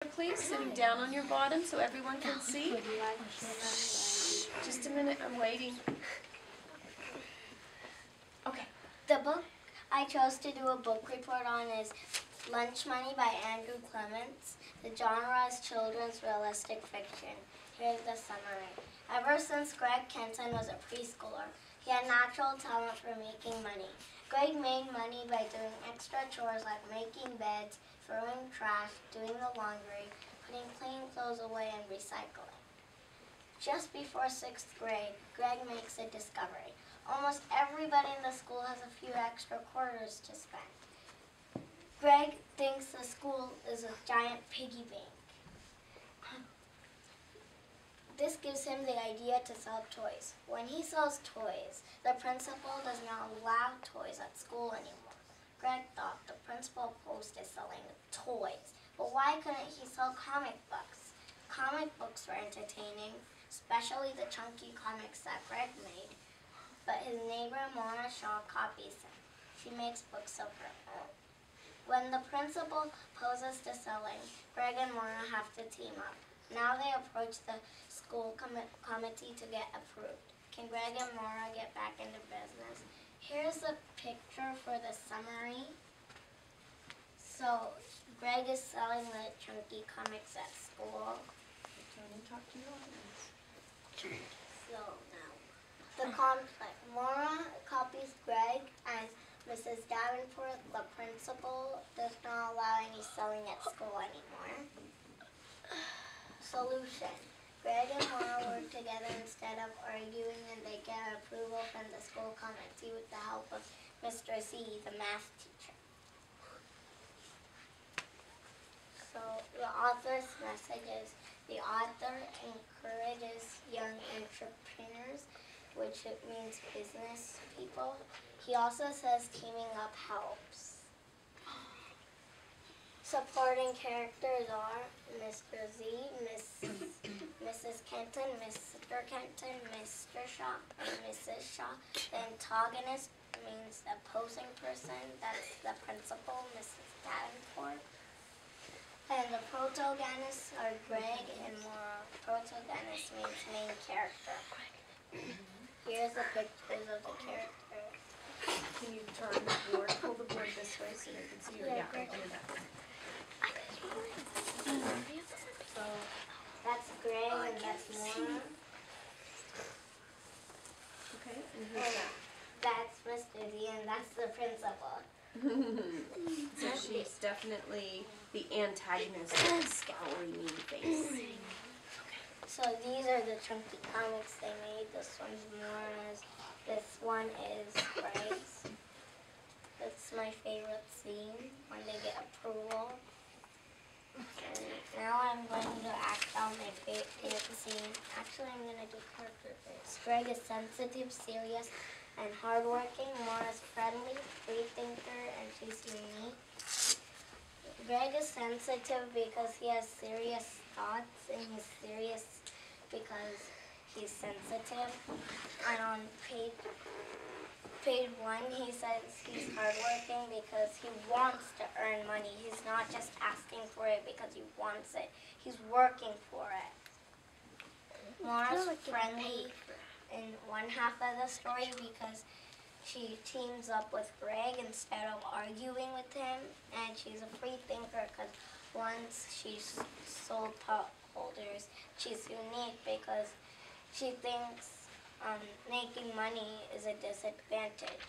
Please, sitting down on your bottom so everyone can see. Just a minute, I'm waiting. Okay. The book I chose to do a book report on is Lunch Money by Andrew Clements. The genre is children's realistic fiction. Here's the summary. Ever since Greg Kenton was a preschooler, he had natural talent for making money. Greg made money by doing extra chores like making beds, throwing trash, doing the laundry, putting clean clothes away, and recycling. Just before 6th grade, Greg makes a discovery. Almost everybody in the school has a few extra quarters to spend. Greg thinks the school is a giant piggy bank. This gives him the idea to sell toys. When he sells toys, the principal does not allow toys at school anymore. Greg thought the principal post is selling toys, but why couldn't he sell comic books? Comic books were entertaining, especially the chunky comics that Greg made, but his neighbor Mona Shaw copies them. She makes books of her own. When the principal poses to selling, Greg and Mona have to team up. Now they approach the school committee to get approved. Can Greg and Mona get back into business? Here's a picture for the summary. So Greg is selling the chunky comics at school. Talk to your audience. So now, the conflict. Mona copies Greg, and Mrs. Davenport, the principal, does not allow any selling at school anymore. Solution. Greg and Mona work together instead of arguing, and they get approval from the school committee with the help of Mr. Z, the math teacher. So the author's message is, the author encourages young entrepreneurs, which it means business people. He also says teaming up helps. Supporting characters are Mr. Z, Mrs. Kenton, Mr. Kenton, Mr. Shaw, and Mrs. Shaw. The antagonist means the opposing person, that's the principal, Mrs. Davenport. And the protagonists are Greg and Mora. Protagonist means main character. Here's the pictures of the characters. Can you turn the board, pull the board this way so you can see your So that's Greg and that's Mora. Okay, and who's that? That's Mr. Z and that's the principal. So she's definitely the antagonist with the scowly mean face. So these are the chunky comics they made. This one's Mora's. This one is Greg's. That's my favorite scene, when they get approval. And now I'm going to act out my favorite scene. Actually, I'm going to do character first. Greg is sensitive, serious, and hardworking. Mora's friendly, free thinker, and she's unique. Greg is sensitive because he has serious thoughts, and he's serious because he's sensitive. And on page 1, he says he's hardworking because he wants to earn money. He's not just asking for it because he wants it. He's working for it. Mora's friendly in one half of the story because she teams up with Greg instead of arguing with him, and she's a free thinker because once she's sold pot holders, she's unique because she thinks making money is a disadvantage.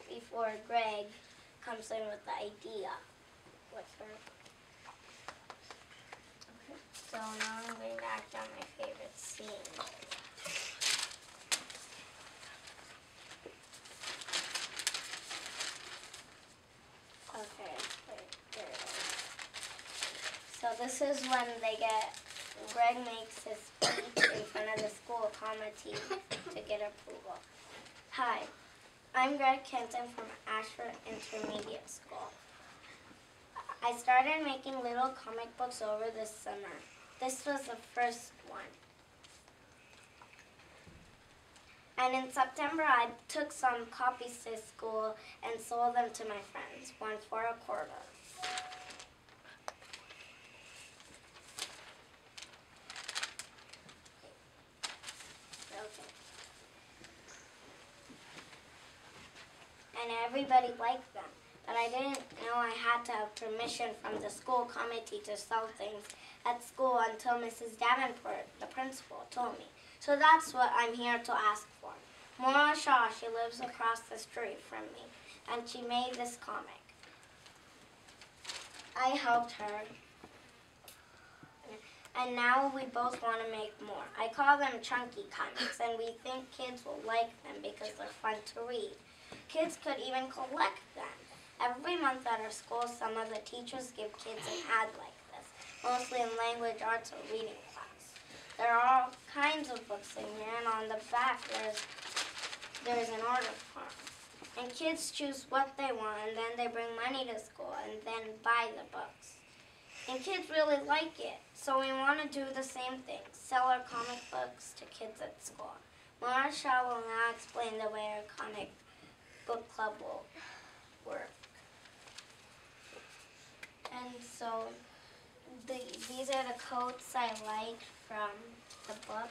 Before Greg comes in with the idea. What's her? Okay. So now I'm going to act out my favorite scene. Okay, there it is. So this is when Greg makes his speech in front of the school committee to get approval. Hi, I'm Greg Kenton from Ashford Intermediate School. I started making little comic books over this summer. This was the first one. And in September, I took some copies to school and sold them to my friends, one for $0.25. everybody liked them. But I didn't know I had to have permission from the school committee to sell things at school until Mrs. Davenport, the principal, told me. So that's what I'm here to ask for. Maura Shaw, she lives across the street from me, and she made this comic. I helped her, and now we both want to make more. I call them chunky comics, and we think kids will like them because they're fun to read. Kids could even collect them. Every month at our school, some of the teachers give kids an ad like this, mostly in language arts or reading class. There are all kinds of books in here, and on the back there's an order form. And kids choose what they want, and then they bring money to school and then buy the books. And kids really like it, so we want to do the same thing, sell our comic books to kids at school. Maura Shaw will now explain the way our comic book club will work. And so these are the quotes I liked from the book.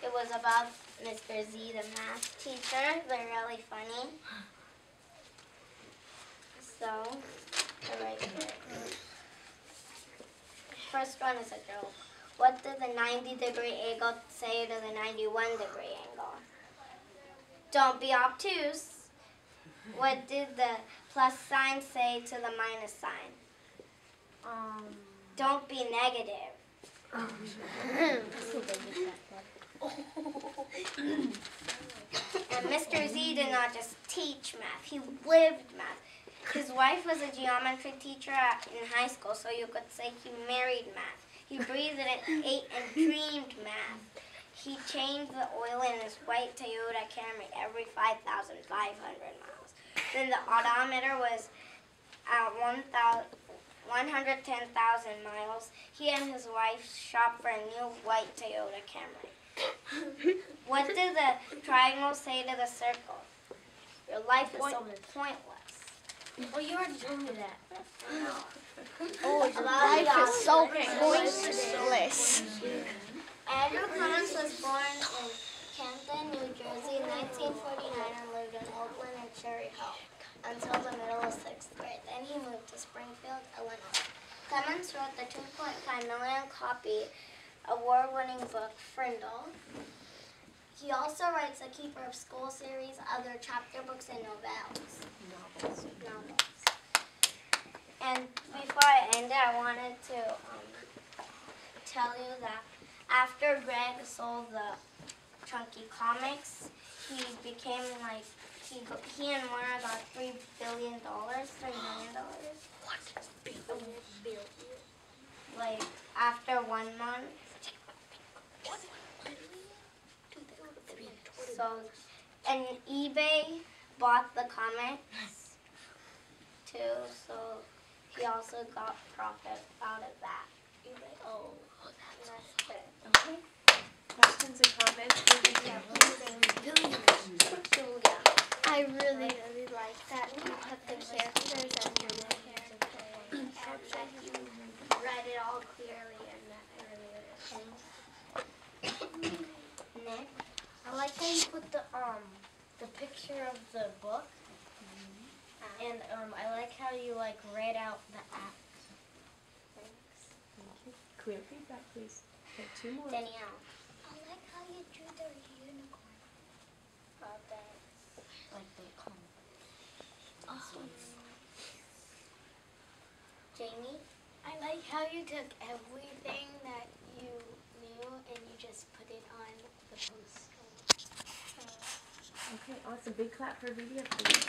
It was about Mr. Z, the math teacher. They're really funny. So, they're right here. First one is a joke. What did the 90-degree angle say to the 91-degree angle? Don't be obtuse. What did the plus sign say to the minus sign? Don't be negative. And Mr. Z did not just teach math, he lived math. His wife was a geometry teacher in high school, so you could say he married math. He breathed it, ate, and dreamed math. He changed the oil in his white Toyota Camry every 5,500 miles. Then the odometer was at 110,000 miles. He and his wife shopped for a new white Toyota Camry. What did the triangle say to the circle? Your life is so pointless. Oh, you already told me that. Oh, your life is so pointless. Andrew Clements was born in Camden, New Jersey in 1949 and lived in Oakland and Cherry Hill until the middle of 6th grade. Then he moved to Springfield, Illinois. Clements wrote the 2.5 million copy award-winning book, Frindle. He also writes the Keeper of School series, other chapter books, and novels. And before I end it, I wanted to tell you that after Greg sold the chunky comics, he became like, he and Maura got $3 billion, $3 million. What? Billion? Like, after 1 month. So, and eBay bought the comics too, so he also got profit out of that. eBay. Oh, That's it. Okay. Questions and comments? Julia. I really like that you put the characters under the characters and that you read it all clearly and that I really understand. Nick? I like how you put the picture of the book, and I like how you read out the acts. Thanks. Clear feedback, please. Okay, 2 more. Danielle. I like how you drew the unicorn. Oh, thanks. Like the comic. Jamie? I like how you took everything that you knew and you just put it on the poster. Okay, awesome. Big clap for Vidya, please.